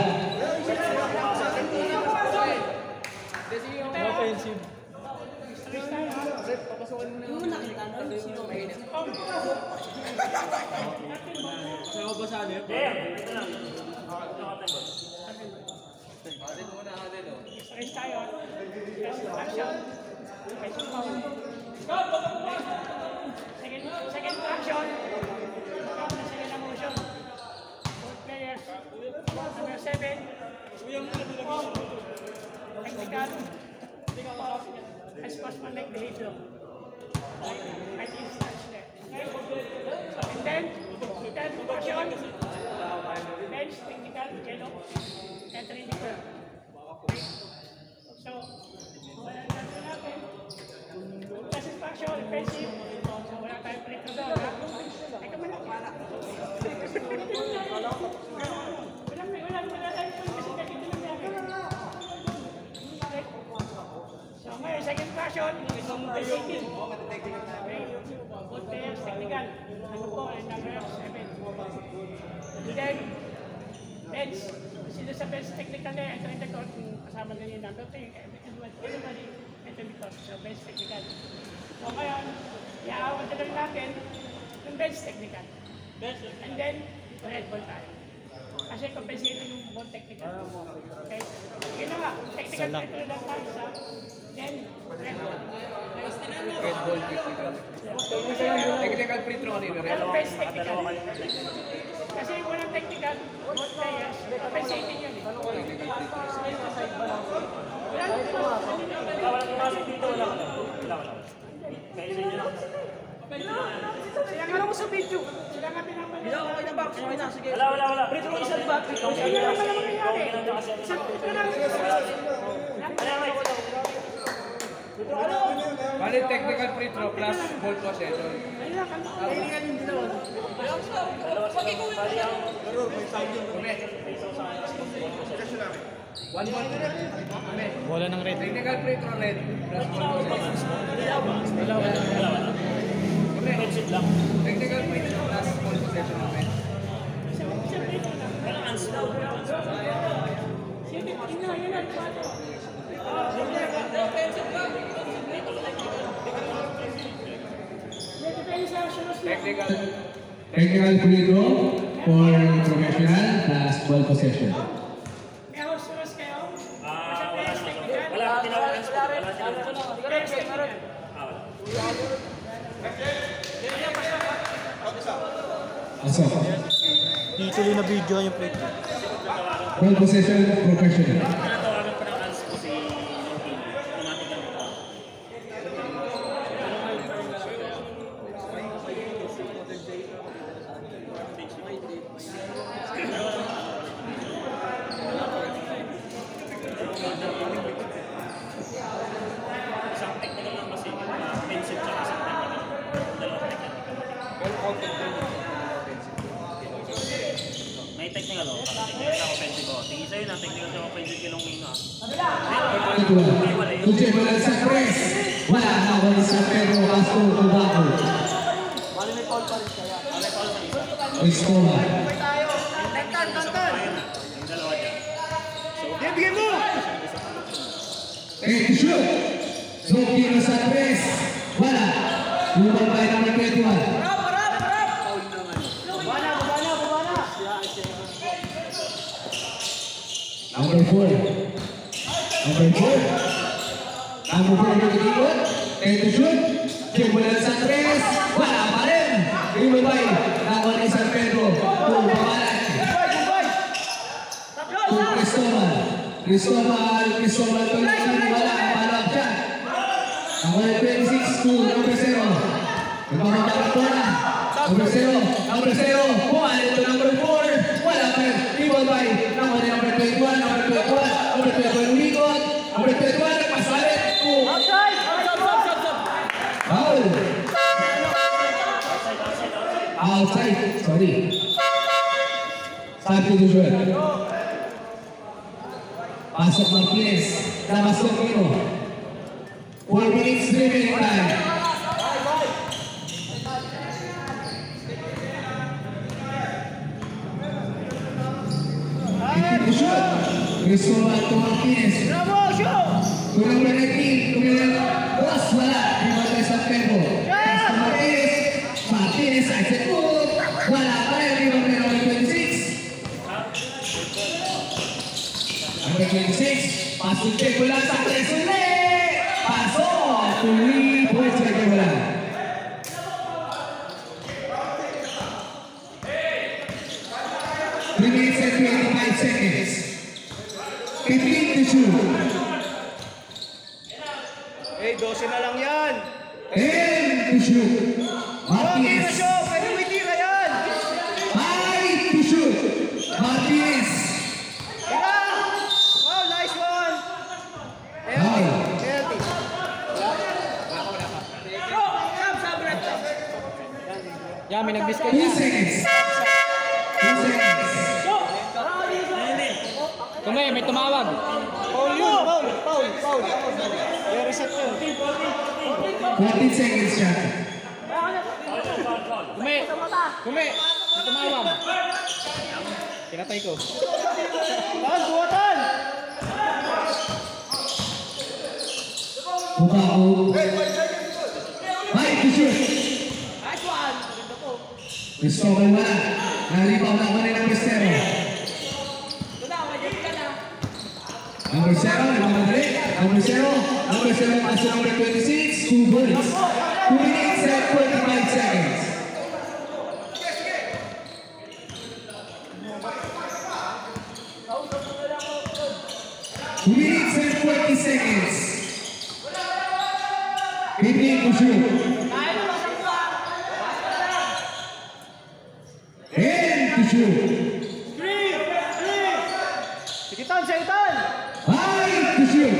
Offensive. Saan ba sa ano? Ito lang. Race tayo. Action. Second action. Second motion. Both players. Number 7. Technical. As possible like the hit low. I think it's touch there. And then action. Bench, technical, yellow. Entry in the curve. So, satisfaction, defensive. So, wala tayong play to doon. Teka mo lang. Wala tayong play kasi dito lang namin. So, ngayon, second fashion, designated. Both players, technical. Number 4 and number 7. Then, bench. Sino sa bench technical na enter in the court, kasama na yung number 3. Everybody enter in the court. So, bench technical. So, ngayon, iaawat na lang natin yung bench technical. And then, red ball tayo. Kasi compensating yung ball technical. Okay? Yun na nga, technical enter lang tayo sa then, red ball. Red ball technical. Technical free throw nila. Pero bench technical. Kasi yung walang technical, both players, compensating yun eh. Wala pumasok dito, wala. Kaya sa inyo lang. Sila nga lang mo sa video. Sila nga pinapanood. Bila ko kayo na box. Okay na, sige. Wala. Prito mo isa ba? Prito mo Sila nga naman ang mangyayari. Bali technical free throw plus ball possession. One ball. Wala ng red. Technical free throw red plus ball possession. Wala. Headset lang. Technical free throw plus ball possession of red. Walang unslow. Technical free throw for professional plus ball possession. May house kayo? Wala. Tinawagan sa wala. Asok. Dito yung na-video yung plate. Ball possession professional. Tinatawagan pa ng ans ko si Longkin. Automatic lang ito. Isang technical lang kasi. Offensive tsaka isang technical. Dalawang technical. May technical o. Technical na offensive o. Tingin sa'yo na technical na offensive kay Longkin. Tujuh bulan sa press. Wala na wala sa pero pasto tubago. Bali may foul Cristobal. Sabay tayo. Tantan, tantan. Yung dalawa dyan. Bigyan mo! To shoot. So, tiro sa 3. Wala. Lumang by number 21. Bubana, bubana, bubana. Number 4. Number 4. Number 4 yung ikot. To shoot. Simulan sa 3. Wala pa rin. Lumang by number ni San Pedro. Pumabalat. Cristobal tuloy. Wala. Palap siya. Number 26 to number 0. Nagpapagalang bola. Number 0. Number 0. Pumalit to number 4. Wala pa rin. Rebound by number 21. Number 21. Number 21 umikot. Number 21. Nagpasalit. Outside! Foul. Outside. Sorry. Substitution. Pasok Martinez. Labas ng Kino. 4 minutes remaining time. To shoot. Cristobal to Martinez. Bravo, shoot! To number 19. Tumilin. Boss, wala. Rebound sa Pedro. Martinez. Martinez. I said, wala pa rin. Rebound by number 26. Number 26. Pasok check mula sa Tresule. Pasok. 3 points check mula. Three minutes and 25 seconds. 15 to shoot. Eh, 12 na lang yan. 10 to shoot. Okay na Martinez. siya. Pwede may tira yan. 5 to shoot. Martinez. Tira! Oh, nice one. Foul. Healthy. Yan, may nag-miss ka 2 dyan. seconds. 2 seconds. Tumay, may tumawag. Foul yun. Foul. May reset yun. 14 seconds shot. Tumay, may tumawag. Pinatay ko. Buwatan! Bukao. 5 to shoot. Cristobal wala. Nalipaw na ba ni number 0? Number 0, nagmamadali. Number 0, pasok number 26, 2 points. 2 minutes and 45 seconds. Minutes and 40 seconds. 15 to shoot. 10 to shoot. Sigitan, sigitan! 5 to shoot.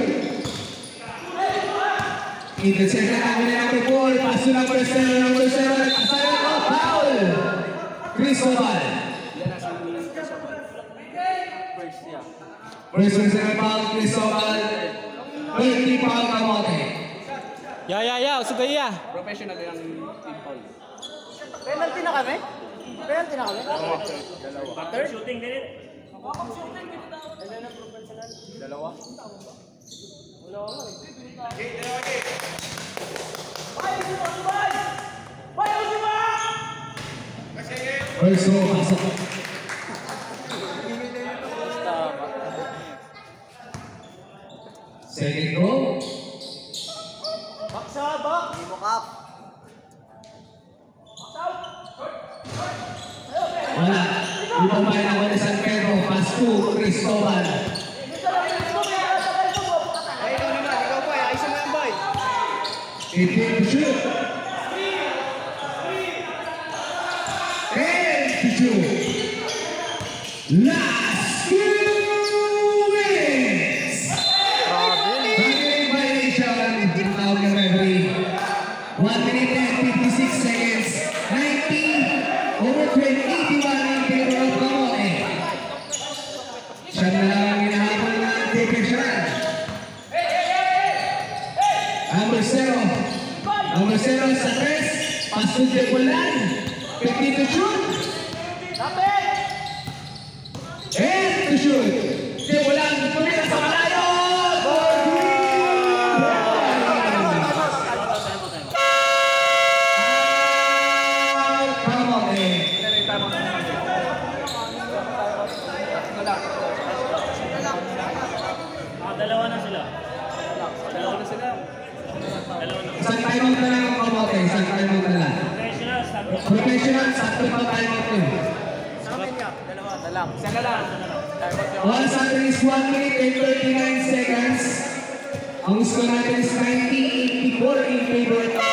Intercepted ang number 4. Paso number 0. Nagpasalit ko. Foul. Cristobal. First personal foul, Cristobal. 30 foul kamote. Ya, usugay ya. Penalty na kami? Butter shooting din. First row, pasok. Second row. Baksa, bak! Hindi mo kap. Wala. Ibang bayan ang wala San Pedro. Pass to Cristobal. Ay, ikaw naman. Ikaw pa. Ayusin mo yung boy. 18 to shoot. 10 to shoot. Last 2 minutes. Running violation. Tawag ng referee. 1 minute and 56 seconds. 90 over 81 in favor of Camote. Siya na lang ang hinahabol ng defensyon. Number 0 sa 3. Pasok de Bulan. pa time out yun. Sa amin niya. Dalawa. Dalang. Isa na lang. All Saturday is 1 minute and 39 seconds. Ang score natin is 90-84 in favor of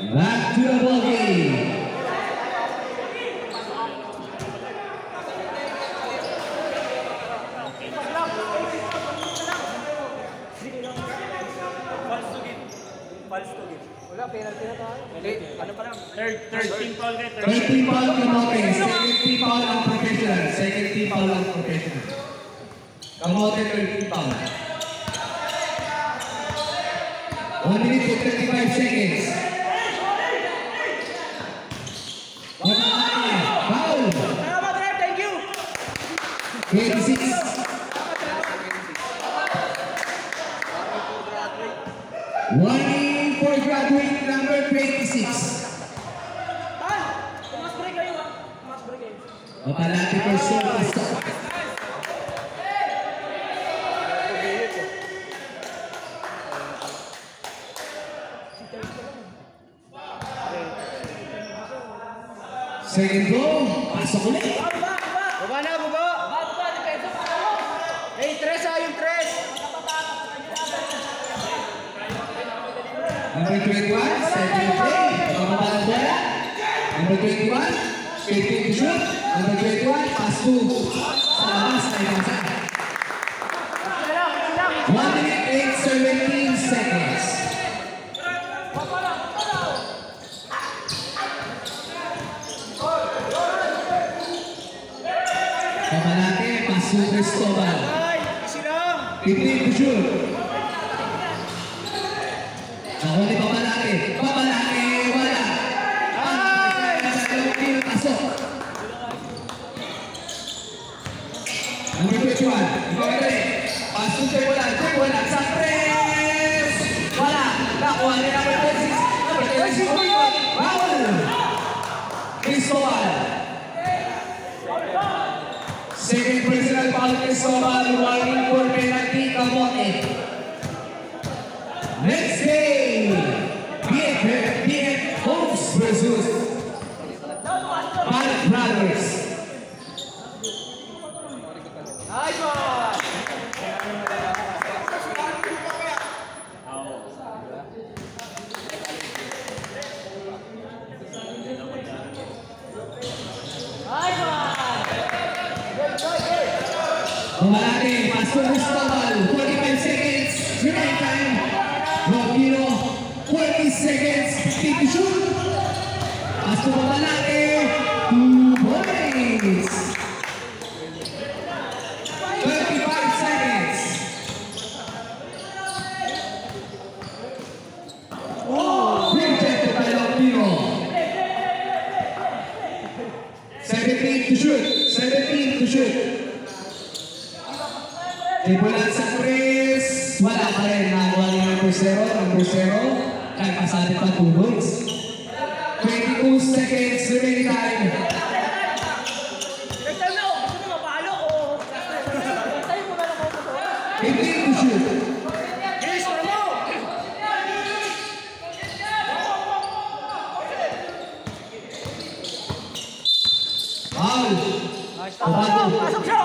back to the ball game. Wala, penalty na tayo. Ano pa lang? Third team foul kayo. First team foul Kamote, second team foul ang professional, second team foul ang professional. Kamote, third team foul. 1 minute and 35 seconds. Foul! Salamat, Rep. Thank you. 26. Warning for graduate number 26. Mas break kayo ha. Mas break kayo. Papalati for service. Second goal, pasok ulit. Baba na, baba. Hey, tres ah, yung tres. Number 21, second play. Pagkabalang bola. Number 21, straight to shoot. Number 21, pass to sa labas na ikasa. 1 minute and 17 seconds. Kamalaki, pass to Cristobal. Ay, easy lang. Straight to shoot. Ako ni Pamalaki. Pamalaki, wala. Pasok. Number 21. Ipagkali. Pasok kay wala. Kay wala. Sa press. Wala. Nakuha ni number 26. Number 26. Foul. Cristobal. Second personal foul Cristobal. Warning for penalty. Kamote. Next game, BF Homes versus Palak Brothers. Nice one. Kumalaki, Pastor Cristobal, 45 seconds, remain time. Robino, 40 seconds, 50 to shoot. Pastor Kumalaki, 2 points. 35 seconds. Rejected by Robino. 17 to shoot, 17 to shoot. Tribulan sa Chris, wala pa rin. Nakuha ni number 0, kaya pasali pa 2 points. 22 seconds remaining time. Next time na ako. Gusto nyo mapalo o... Next time mo na lang ako ito. 15 to shoot. Chris, wala mo. Foul. Pasok siya!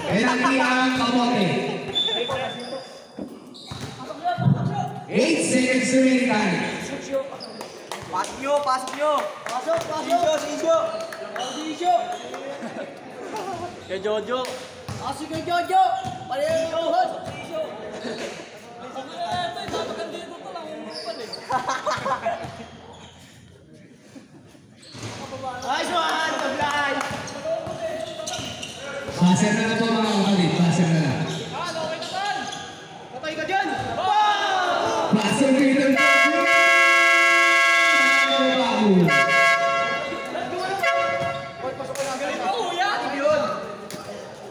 Penalty ang Kamote. 8 seconds remaining time. Pasok nyo, pasok nyo. Pasok, pasok. Sisyo. Kay Jojo. Pasok kay Jojo. Pareho yung uhod. Sisyo. Nice one, tablay. Passer na po mga kapatid. Passer na lang. Patay ka dyan. Passer rhythm. Bago. Pasok ko lang. Galing mo, kuya. Ating yun.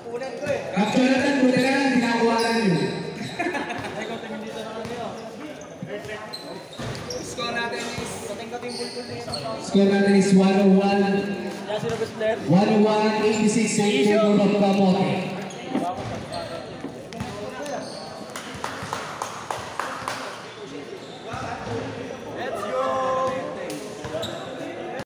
Punan ko eh. Capture natin, buti na lang, ginagawa lang yun. Score natin is... Score natin is 101. 101-86 in favor of Kamote.